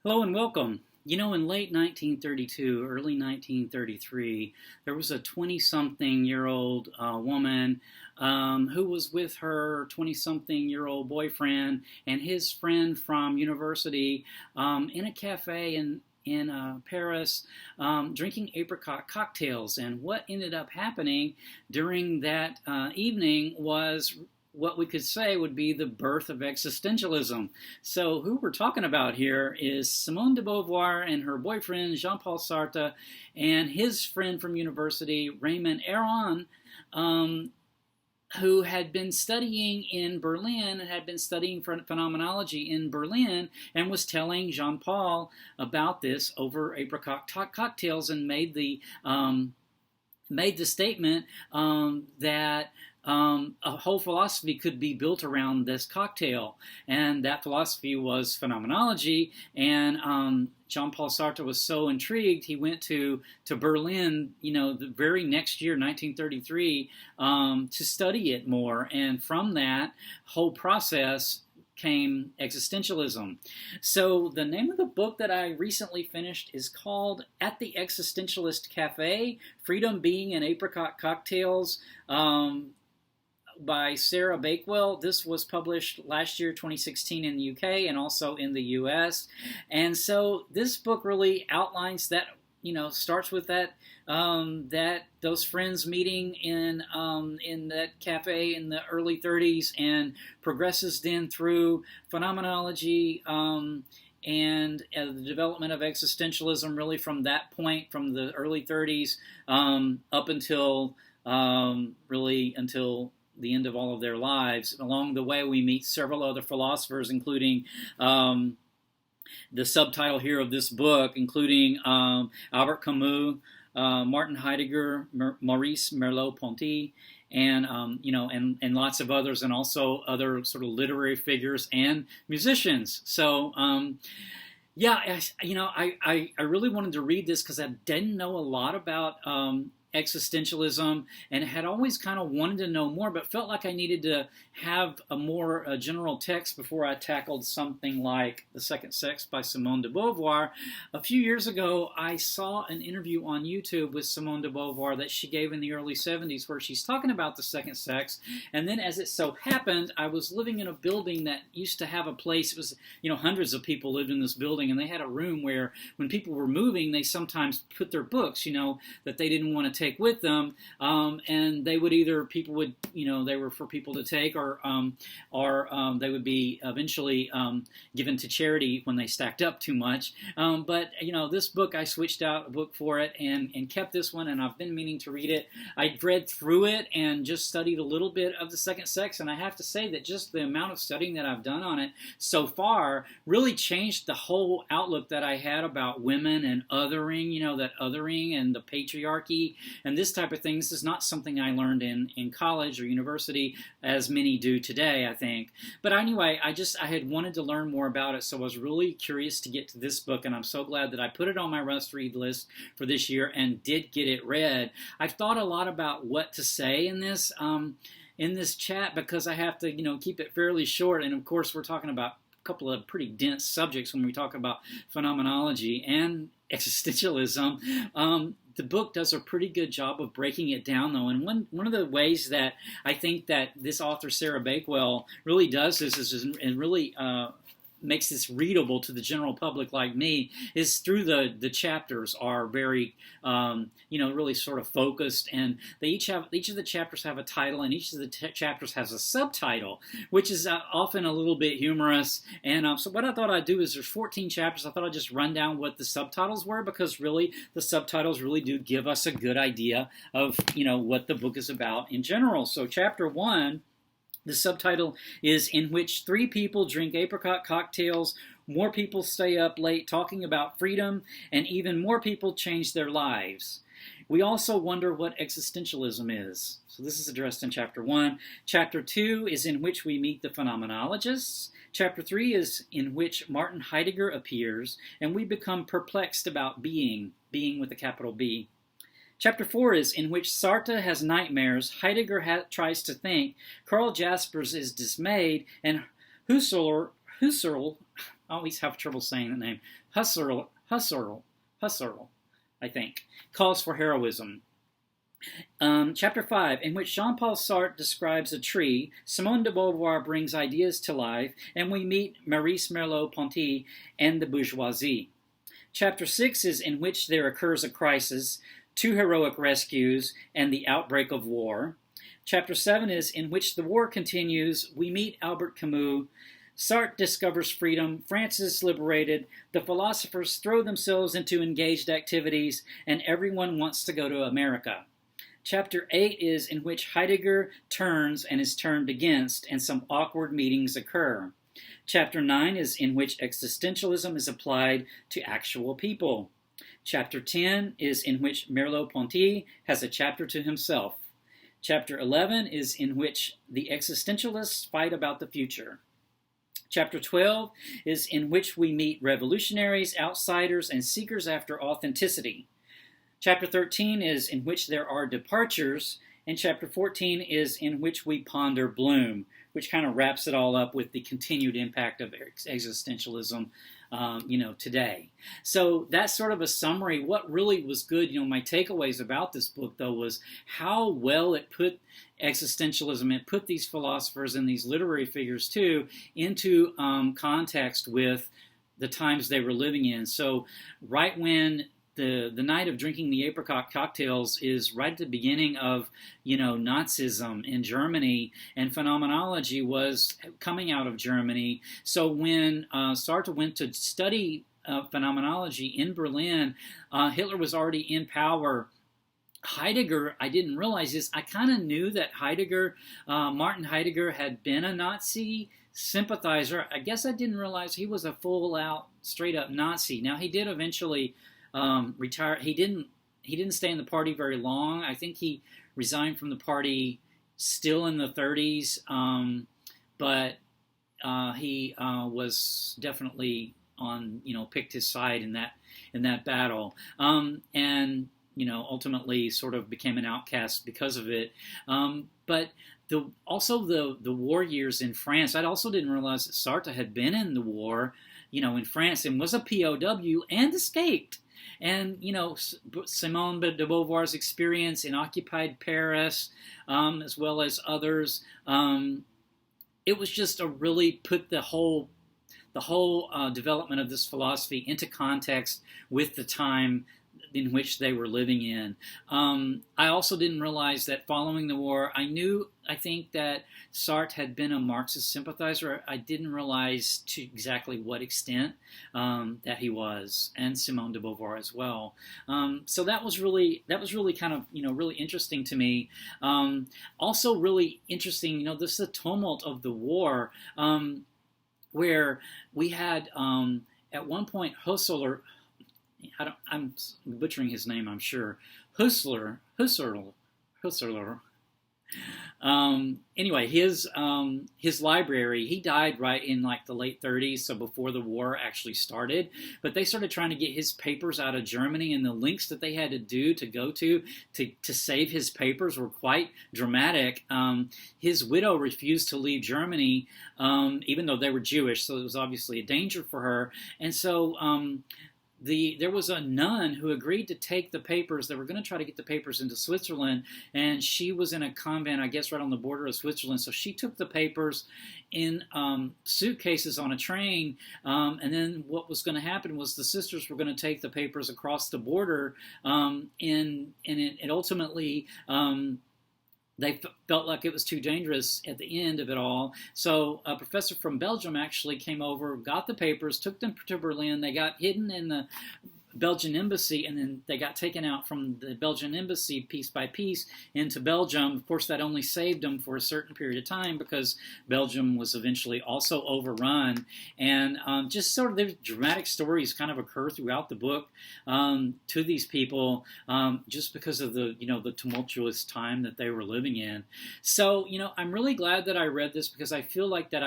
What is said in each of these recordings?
Hello and welcome. In late 1932, early 1933, there was a 20-something-year-old woman who was with her 20-something-year-old boyfriend and his friend from university in a cafe in Paris, drinking apricot cocktails. And what ended up happening during that evening was what we could say would be the birth of existentialism. So who we're talking about here is Simone de Beauvoir and her boyfriend Jean-Paul Sartre and his friend from university Raymond Aron, who had been studying in Berlin and had been studying phenomenology in Berlin and was telling Jean-Paul about this over apricot cocktails and made the statement that a whole philosophy could be built around this cocktail, and that philosophy was phenomenology. And Jean-Paul Sartre was so intrigued, he went to Berlin, the very next year, 1933, to study it more. And from that whole process came existentialism. So the name of the book that I recently finished is called At the Existentialist Cafe, Freedom, Being, and Apricot Cocktails, by Sarah Bakewell. This was published last year, 2016, in the UK and also in the US. And so this book really outlines that, starts with that those friends meeting in that cafe in the early 30s and progresses then through phenomenology and the development of existentialism, really from that point, from the early 30s up until until the end of all of their lives. Along the way, we meet several other philosophers, including the subtitle here of this book, including Albert Camus, Martin Heidegger, Maurice, Merleau-Ponty, and and lots of others, and also other sort of literary figures and musicians. So. I really wanted to read this because I didn't know a lot about existentialism and had always kind of wanted to know more, but felt like I needed to have a more general text before I tackled something like The Second Sex by Simone de Beauvoir. A few years ago, I saw an interview on YouTube with Simone de Beauvoir that she gave in the early 70s where she's talking about the second sex. And then as it so happened, I was living in a building that used to have a place. It was, hundreds of people lived in this building, and they had a room where when people were moving, they sometimes put their books, that they didn't want to take with them, and they would they were for people to take, or they would be eventually given to charity when they stacked up too much. But this book, I switched out a book for it and kept this one, and I've been meaning to read it. I read through it and just studied a little bit of the second sex, and I have to say that just the amount of studying that I've done on it so far really changed the whole outlook that I had about women and othering, that othering and the patriarchy and this type of thing. This is not something I learned in college or university, as many do today, I think. But anyway, I had wanted to learn more about it, so I was really curious to get to this book, and I'm so glad that I put it on my must-read list for this year and did get it read. I've thought a lot about what to say in this chat, because I have to, keep it fairly short, and of course we're talking about a couple of pretty dense subjects when we talk about phenomenology and existentialism. The book does a pretty good job of breaking it down, though, and one of the ways that I think that this author, Sarah Bakewell, really does this and really makes this readable to the general public like me is through the chapters are very really sort of focused, and they each of the chapters have a title, and each of the chapters has a subtitle, which is often a little bit humorous. And so what I thought I'd do is there's 14 chapters. I thought I'd just run down what the subtitles were, because really the subtitles really do give us a good idea of what the book is about in general. So chapter 1, the subtitle is In Which Three People Drink Apricot Cocktails, More People Stay Up Late Talking About Freedom, and Even More People Change Their Lives. We also wonder what existentialism is. So this is addressed in Chapter 1. Chapter 2 is in which we meet the phenomenologists. Chapter 3 is in which Martin Heidegger appears, and we become perplexed about being with a capital B. Chapter 4 is in which Sartre has nightmares, Heidegger tries to think, Karl Jaspers is dismayed, and Husserl I always have trouble saying the name. Husserl, I think, calls for heroism. Chapter 5, in which Jean-Paul Sartre describes a tree, Simone de Beauvoir brings ideas to life, and we meet Maurice Merleau-Ponty and the bourgeoisie. Chapter 6 is in which there occurs a crisis, 2 heroic rescues, and the outbreak of war. Chapter 7 is in which the war continues, we meet Albert Camus, Sartre discovers freedom, France is liberated, the philosophers throw themselves into engaged activities, and everyone wants to go to America. Chapter 8 is in which Heidegger turns and is turned against, and some awkward meetings occur. Chapter 9 is in which existentialism is applied to actual people. Chapter 10 is in which Merleau-Ponty has a chapter to himself. Chapter 11 is in which the existentialists fight about the future. Chapter 12 is in which we meet revolutionaries, outsiders, and seekers after authenticity. Chapter 13 is in which there are departures, and Chapter 14 is in which we ponder Bloom, which kind of wraps it all up with the continued impact of existentialism, today. So that's sort of a summary. What really was good, my takeaways about this book, though, was how well it put existentialism, it put these philosophers and these literary figures, too, into context with the times they were living in. So right when the night of drinking the Apricot cocktails is right at the beginning of, Nazism in Germany, and phenomenology was coming out of Germany. So when Sartre went to study phenomenology in Berlin, Hitler was already in power. Heidegger, I didn't realize this. I kind of knew that Martin Heidegger had been a Nazi sympathizer. I guess I didn't realize he was a full-out, straight-up Nazi. Now, he did eventually retire. He didn't stay in the party very long. I think he resigned from the party still in the 30s, but he was definitely picked his side in that battle, and ultimately sort of became an outcast because of it. But also the war years in France, I also didn't realize that Sartre had been in the war, in France, and was a POW and escaped. And, Simone de Beauvoir's experience in occupied Paris, as well as others, it was just really put the whole development of this philosophy into context with the time in which they were living in. I also didn't realize that following the war, I think that Sartre had been a Marxist sympathizer. I didn't realize to exactly what extent that he was, and Simone de Beauvoir as well. So that was really kind of really interesting to me. Also really interesting, this is the tumult of the war, where we had at one point Husserl. I'm butchering his name, I'm sure. Husserl. Anyway, his library, he died right in like the late 30s, so before the war actually started. But they started trying to get his papers out of Germany, and the links that they had to do to go to save his papers were quite dramatic. His widow refused to leave Germany, even though they were Jewish, so it was obviously a danger for her. And so there was a nun who agreed to take the papers. They were going to try to get the papers into Switzerland, and she was in a convent, I guess, right on the border of Switzerland. So she took the papers in suitcases on a train, and then what was going to happen was the sisters were going to take the papers across the border, and it ultimately they felt like it was too dangerous at the end of it all. So a professor from Belgium actually came over, got the papers, took them to Berlin. They got hidden in the Belgian embassy, and then they got taken out from the Belgian embassy piece by piece into Belgium. Of course, that only saved them for a certain period of time because Belgium was eventually also overrun. And just sort of the dramatic stories kind of occur throughout the book to these people just because of the tumultuous time that they were living in. So, I'm really glad that I read this because I feel like that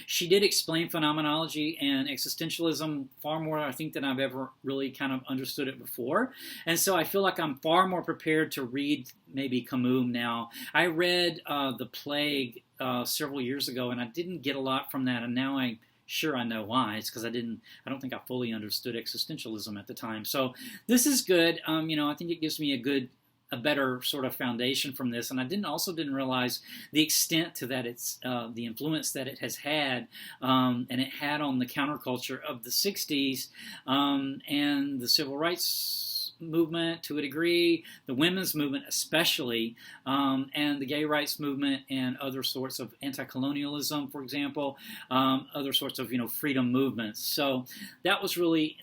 she did explain phenomenology and existentialism far more, I think, than I've ever really kind of understood it before. And so I feel like I'm far more prepared to read maybe Camus now. I read The Plague several years ago, and I didn't get a lot from that, and now I sure I know why. It's because I don't think I fully understood existentialism at the time. So this is good. I think it gives me a better sort of foundation from this, and I didn't realize the extent to that it's the influence that it has had, and it had on the counterculture of the '60s, and the civil rights movement to a degree, the women's movement especially, and the gay rights movement, and other sorts of anti-colonialism, for example, other sorts of freedom movements. So that was really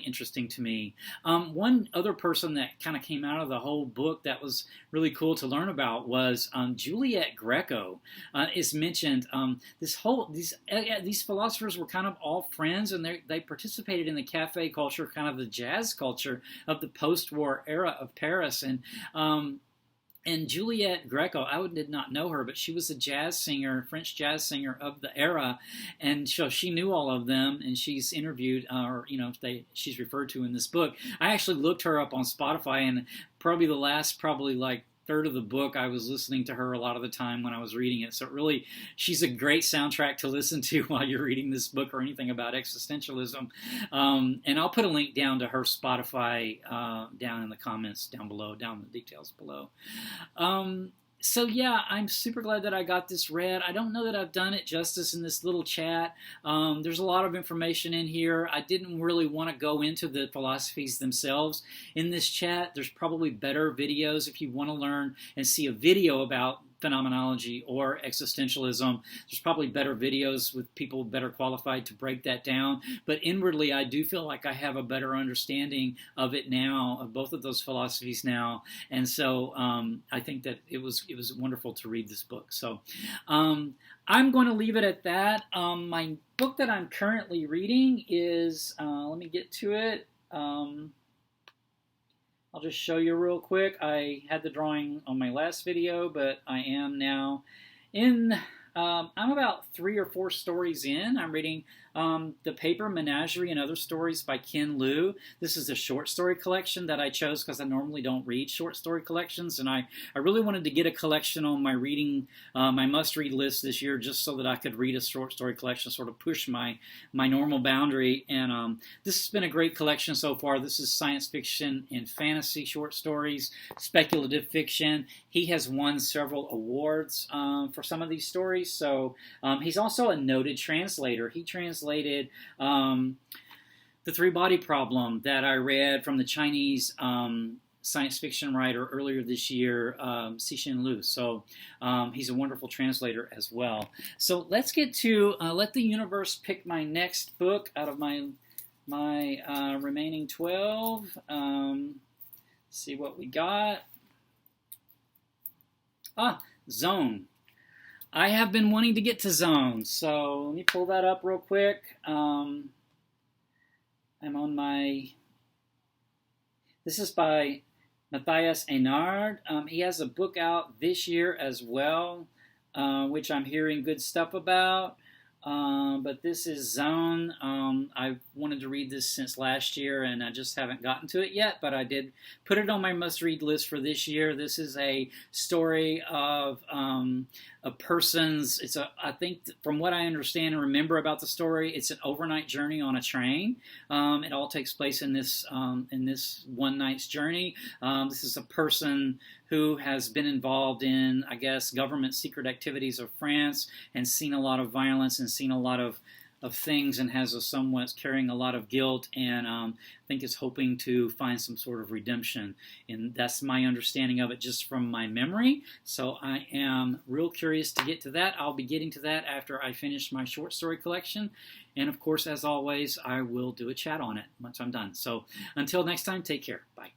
interesting to me. One other person that kind of came out of the whole book that was really cool to learn about was Juliet Greco. Is mentioned. These philosophers were kind of all friends, and they participated in the cafe culture, kind of the jazz culture of the post-war era of Paris. And Juliet Greco, I did not know her, but she was a French jazz singer of the era, and so she knew all of them, and she's interviewed, she's referred to in this book. I actually looked her up on Spotify, and probably the last, like third of the book, I was listening to her a lot of the time when I was reading it. So really, she's a great soundtrack to listen to while you're reading this book or anything about existentialism. And I'll put a link down to her Spotify down in the comments down below, down in the details below. So yeah, I'm super glad that I got this read. I don't know that I've done it justice in this little chat. There's a lot of information in here. I didn't really want to go into the philosophies themselves in this chat. There's probably better videos if you want to learn and see a video about phenomenology or existentialism. There's probably better videos with people better qualified to break that down. But inwardly, I do feel like I have a better understanding of it now, of both of those philosophies now. And so I think that it was wonderful to read this book. So I'm going to leave it at that. My book that I'm currently reading is, let me get to it. I'll just show you real quick. I had the drawing on my last video, but I am now I'm about 3 or 4 stories in. I'm reading the Paper Menagerie and Other Stories by Ken Liu. This is a short story collection that I chose because I normally don't read short story collections, and I really wanted to get a collection on my my must-read list this year, just so that I could read a short story collection, sort of push my normal boundary. And this has been a great collection so far. This is science fiction and fantasy short stories, speculative fiction. He has won several awards for some of these stories. So he's also a noted translator. He translated The Three-Body Problem that I read from the Chinese science fiction writer earlier this year, Cixin Liu. So he's a wonderful translator as well. So let's get to Let the Universe Pick my next book out of my remaining 12. See what we got. Zone. I have been wanting to get to Zone, so let me pull that up real quick. I'm on this is by Matthias Einard. He has a book out this year as well, which I'm hearing good stuff about. But this is Zone. I've wanted to read this since last year, and I just haven't gotten to it yet, but I did put it on my must-read list for this year. This is a story of a person's, I think from what I understand and remember about the story, it's an overnight journey on a train. It all takes place in this one night's journey. This is a person who has been involved in, I guess, government secret activities of France and seen a lot of violence and seen a lot of things, and has somewhat carrying a lot of guilt, and I think is hoping to find some sort of redemption. And that's my understanding of it just from my memory. So I am real curious to get to that. I'll be getting to that after I finish my short story collection. And of course, as always, I will do a chat on it once I'm done. So until next time, take care. Bye.